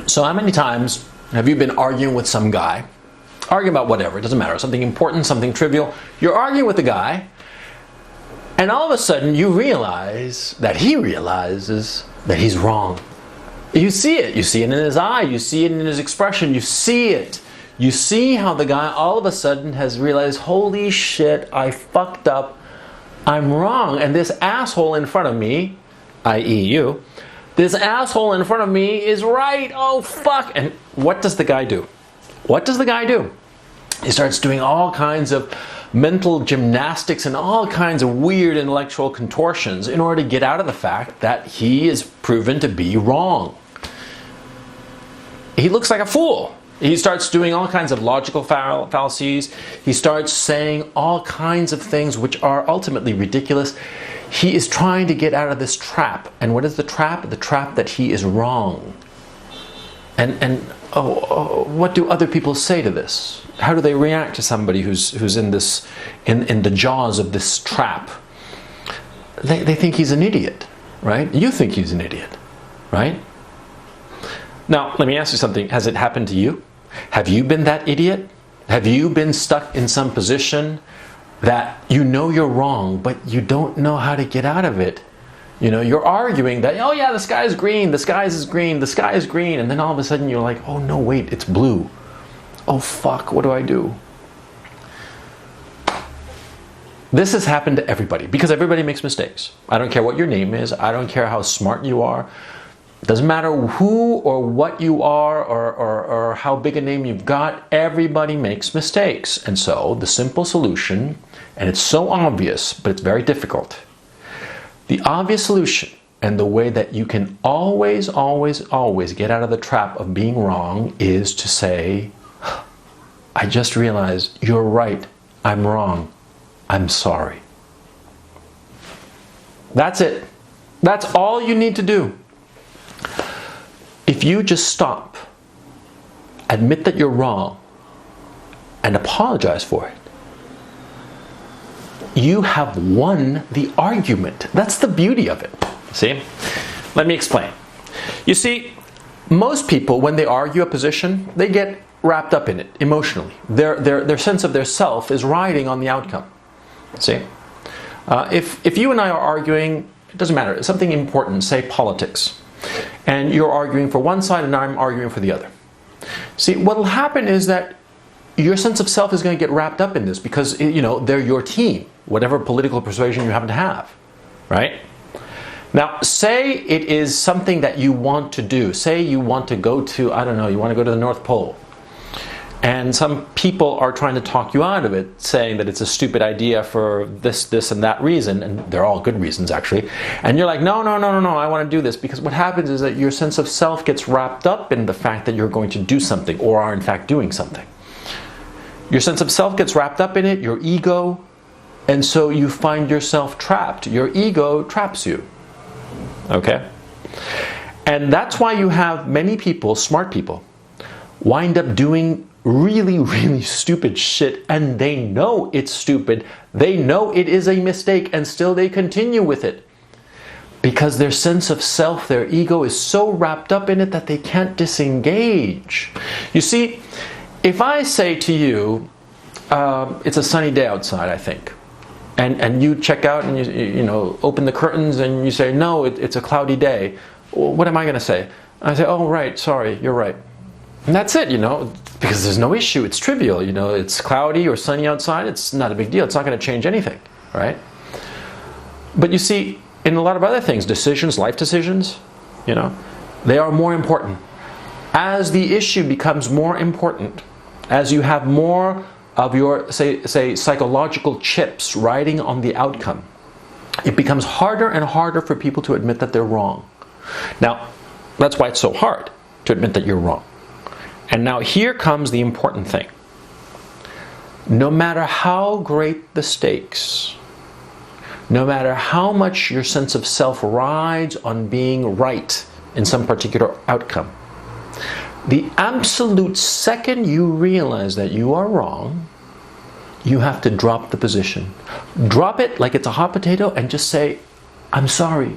So how many times have you been arguing with some guy, arguing about whatever, it doesn't matter, something important, something trivial, you're arguing with the guy, and all of a sudden you realize that he realizes that he's wrong. You see it in his eye, you see it in his expression, you see it. You see how the guy all of a sudden has realized, holy shit, I fucked up, I'm wrong, and this asshole in front of me, i.e. you, this asshole in front of me is right, oh fuck. And what does the guy do? What does the guy do? He starts doing all kinds of mental gymnastics and all kinds of weird intellectual contortions in order to get out of the fact that he is proven to be wrong. He looks like a fool. He starts doing all kinds of logical fallacies. He starts saying all kinds of things which are ultimately ridiculous. He is trying to get out of this trap. And what is the trap? The trap that he is wrong. And what do other people say to this? How do they react to somebody who's in this in the jaws of this trap? They think he's an idiot, right? You think he's an idiot, right? Now, let me ask you something. Has it happened to you? Have you been that idiot? Have you been stuck in some position that you know you're wrong, but you don't know how to get out of it? You know, you're arguing that, oh yeah, the sky is green, the sky is green, the sky is green, and then all of a sudden you're like, oh no, wait, it's blue. Oh fuck, what do I do? This has happened to everybody, because everybody makes mistakes. I don't care what your name is, I don't care how smart you are. It doesn't matter who or what you are or how big a name you've got, everybody makes mistakes. And so the simple solution, and it's so obvious, but it's very difficult. The obvious solution and the way that you can always get out of the trap of being wrong is to say, I just realized you're right, I'm wrong, I'm sorry. That's it. That's all you need to do. If you just stop, admit that you're wrong, and apologize for it, you have won the argument. That's the beauty of it. See? Let me explain. You see, most people, when they argue a position, they get wrapped up in it emotionally. Their sense of their self is riding on the outcome. See? If you and I are arguing, it doesn't matter, it's something important, say politics, and you're arguing for one side and I'm arguing for the other. See, what will happen is that your sense of self is going to get wrapped up in this because, you know, they're your team, whatever political persuasion you happen to have, right? Now, say it is something that you want to do. Say you want to go to, I don't know, you want to go to the North Pole. And some people are trying to talk you out of it, saying that it's a stupid idea for this, and that reason, and they're all good reasons actually. And you're like, no, I want to do this, because what happens is that your sense of self gets wrapped up in the fact that you're going to do something, or are in fact doing something. Your sense of self gets wrapped up in it, your ego, and so you find yourself trapped. Your ego traps you. Okay? And that's why you have many people, smart people, wind up doing really stupid shit, and they know it's stupid. They know it is a mistake, and still they continue with it. Because their sense of self, their ego is so wrapped up in it that they can't disengage. You see, if I say to you, it's a sunny day outside, I think, and you check out and you know, open the curtains and you say, no, it's a cloudy day, well, what am I going to say? I say, oh, right, sorry, you're right. And that's it, you know, because there's no issue, it's trivial, you know, it's cloudy or sunny outside, it's not a big deal, it's not going to change anything, right? But you see, in a lot of other things, decisions, life decisions, you know, they are more important. As the issue becomes more important, as you have more of your, say psychological chips riding on the outcome, it becomes harder and harder for people to admit that they're wrong. Now, that's why it's so hard to admit that you're wrong. And now here comes the important thing. No matter how great the stakes, no matter how much your sense of self rides on being right in some particular outcome, the absolute second you realize that you are wrong, you have to drop the position. Drop it like it's a hot potato and just say, I'm sorry.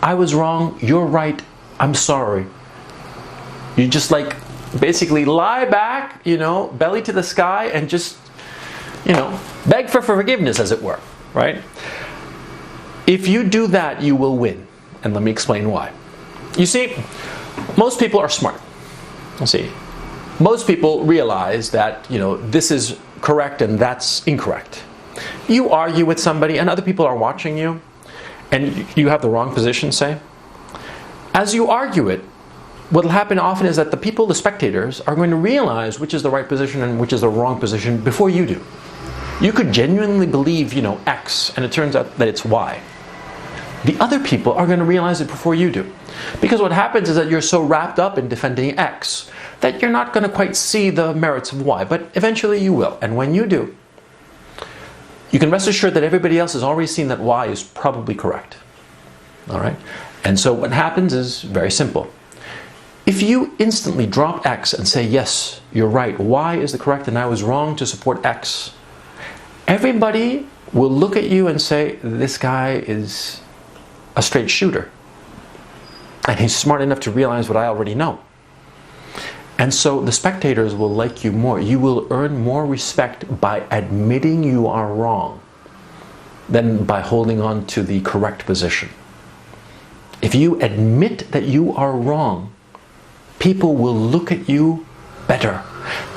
I was wrong, you're right, I'm sorry. You just like basically lie back, belly to the sky, and just, beg for forgiveness, as it were, right? If you do that, you will win. And let me explain why. You see, most people are smart. Most people realize that, this is correct and that's incorrect. You argue with somebody and other people are watching you, and you have the wrong position, say. As you argue it, what will happen often is that the spectators, are going to realize which is the right position and which is the wrong position before you do. You could genuinely believe, X, and it turns out that it's Y. The other people are going to realize it before you do. Because what happens is that you're so wrapped up in defending X that you're not going to quite see the merits of Y, but eventually you will. And when you do, you can rest assured that everybody else has already seen that Y is probably correct. All right? And so what happens is very simple. If you instantly drop X and say, yes, you're right, Y is the correct and I was wrong to support X, everybody will look at you and say, this guy is a straight shooter. And he's smart enough to realize what I already know. And so the spectators will like you more. You will earn more respect by admitting you are wrong than by holding on to the correct position. If you admit that you are wrong, people will look at you better.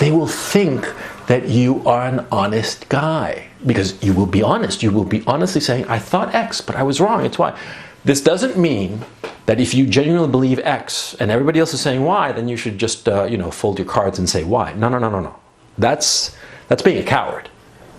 They will think that you are an honest guy because you will be honest. You will be honestly saying, I thought X, but I was wrong. It's Y. This doesn't mean that if you genuinely believe X and everybody else is saying Y, then you should just, fold your cards and say Y. No. That's being a coward,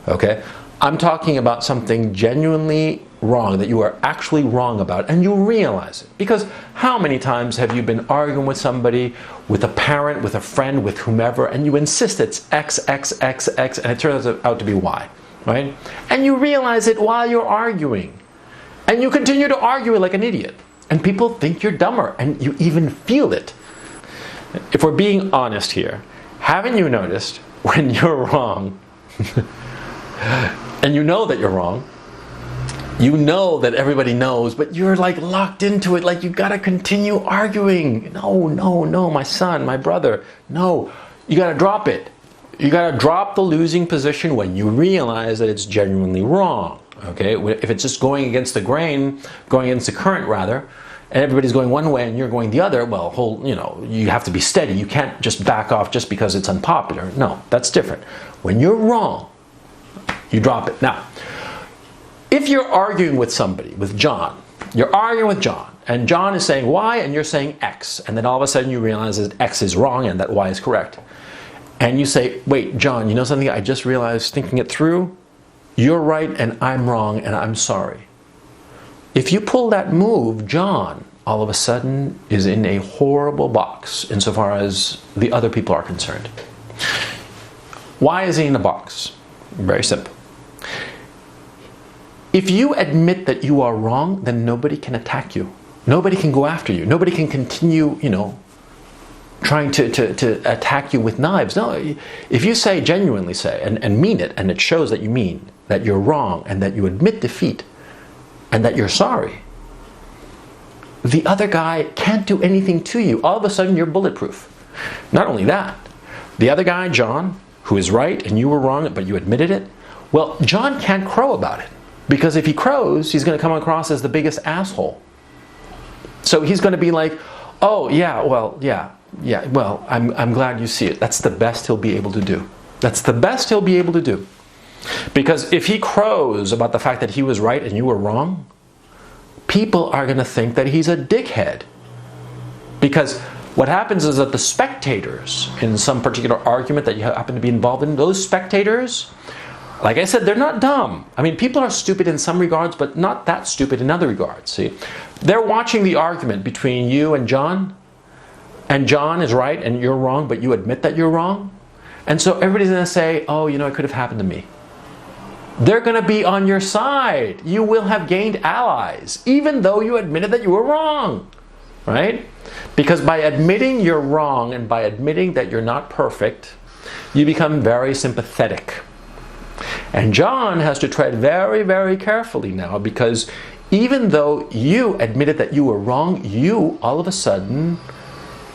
okay? I'm talking about something genuinely wrong, that you are actually wrong about, and you realize it. Because how many times have you been arguing with somebody, with a parent, with a friend, with whomever, and you insist it's X, and it turns out to be Y, right? And you realize it while you're arguing. And you continue to argue like an idiot. And people think you're dumber, and you even feel it. If we're being honest here, haven't you noticed when you're wrong, and you know that you're wrong, you know that everybody knows, but you're like locked into it, like you gotta continue arguing. No, my son, my brother, no, you gotta drop it. You gotta drop the losing position when you realize that it's genuinely wrong. Okay, if it's just going against the grain, going against the current rather, and everybody's going one way and you're going the other, well, you have to be steady. You can't just back off just because it's unpopular. No, that's different. When you're wrong, you drop it. Now, if you're arguing with somebody, with John, you're arguing with John, and John is saying Y and you're saying X, and then all of a sudden you realize that X is wrong and that Y is correct. And you say, wait, John, you know something I just realized thinking it through? You're right and I'm wrong and I'm sorry. If you pull that move, John all of a sudden is in a horrible box insofar as the other people are concerned. Why is he in a box? Very simple. If you admit that you are wrong, then nobody can attack you. Nobody can go after you. Nobody can continue, trying to attack you with knives. No, if you genuinely say, and mean it, and it shows that you mean that you're wrong, and that you admit defeat, and that you're sorry, the other guy can't do anything to you. All of a sudden, you're bulletproof. Not only that, the other guy, John, who is right, and you were wrong, but you admitted it, well, John can't crow about it. Because if he crows, he's going to come across as the biggest asshole. So he's going to be like, oh, well, I'm glad you see it. That's the best he'll be able to do. That's the best he'll be able to do. Because if he crows about the fact that he was right and you were wrong, people are going to think that he's a dickhead. Because what happens is that the spectators in some particular argument that you happen to be involved in, those spectators, like I said, they're not dumb. I mean, people are stupid in some regards, but not that stupid in other regards. See, they're watching the argument between you and John is right and you're wrong, but you admit that you're wrong. And so everybody's going to say, oh, it could have happened to me. They're going to be on your side. You will have gained allies, even though you admitted that you were wrong, right? Because by admitting you're wrong and by admitting that you're not perfect, you become very sympathetic. And John has to tread very, very carefully now, because even though you admitted that you were wrong, you all of a sudden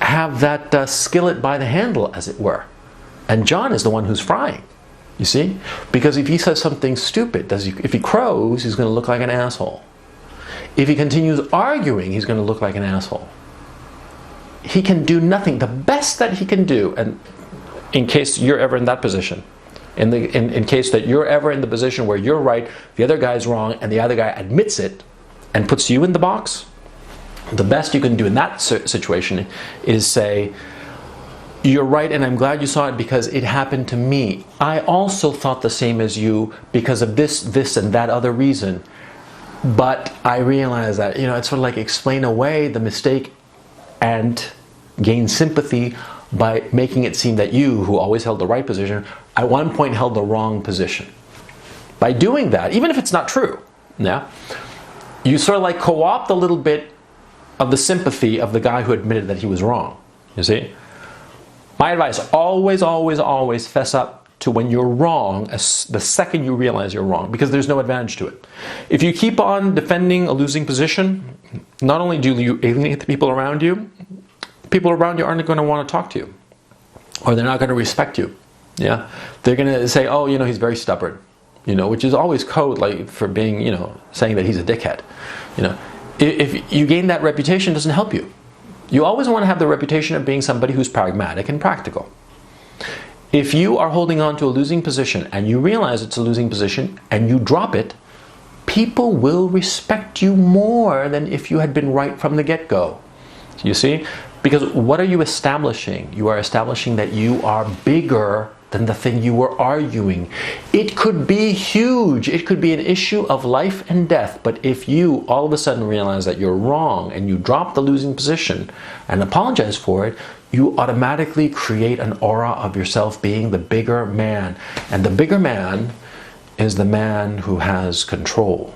have that skillet by the handle, as it were. And John is the one who's frying, you see? Because if he says something stupid, if he crows, he's going to look like an asshole. If he continues arguing, he's going to look like an asshole. He can do nothing. The best that he can do, and in case you're ever in that position, in case that you're ever in the position where you're right, the other guy's wrong, and the other guy admits it and puts you in the box, the best you can do in that situation is say, you're right, and I'm glad you saw it because it happened to me. I also thought the same as you because of this, and that other reason. But I realized that, it's sort of like explain away the mistake and gain sympathy by making it seem that you, who always held the right position, at one point held the wrong position. By doing that, even if it's not true, you sort of like co-opt a little bit of the sympathy of the guy who admitted that he was wrong, you see? My advice, always, always, always fess up to when you're wrong, the second you realize you're wrong, because there's no advantage to it. If you keep on defending a losing position, not only do you alienate the people around you aren't going to want to talk to you, or they're not going to respect you. Yeah, they're going to say, oh, he's very stubborn, which is always code for being, saying that he's a dickhead. If you gain that reputation, it doesn't help you. You always want to have the reputation of being somebody who's pragmatic and practical. If you are holding on to a losing position and you realize it's a losing position and you drop it, people will respect you more than if you had been right from the get-go. You see? Because what are you establishing? You are establishing that you are bigger than the thing you were arguing. It could be huge. It could be an issue of life and death. But if you all of a sudden realize that you're wrong and you drop the losing position and apologize for it, you automatically create an aura of yourself being the bigger man. And the bigger man is the man who has control.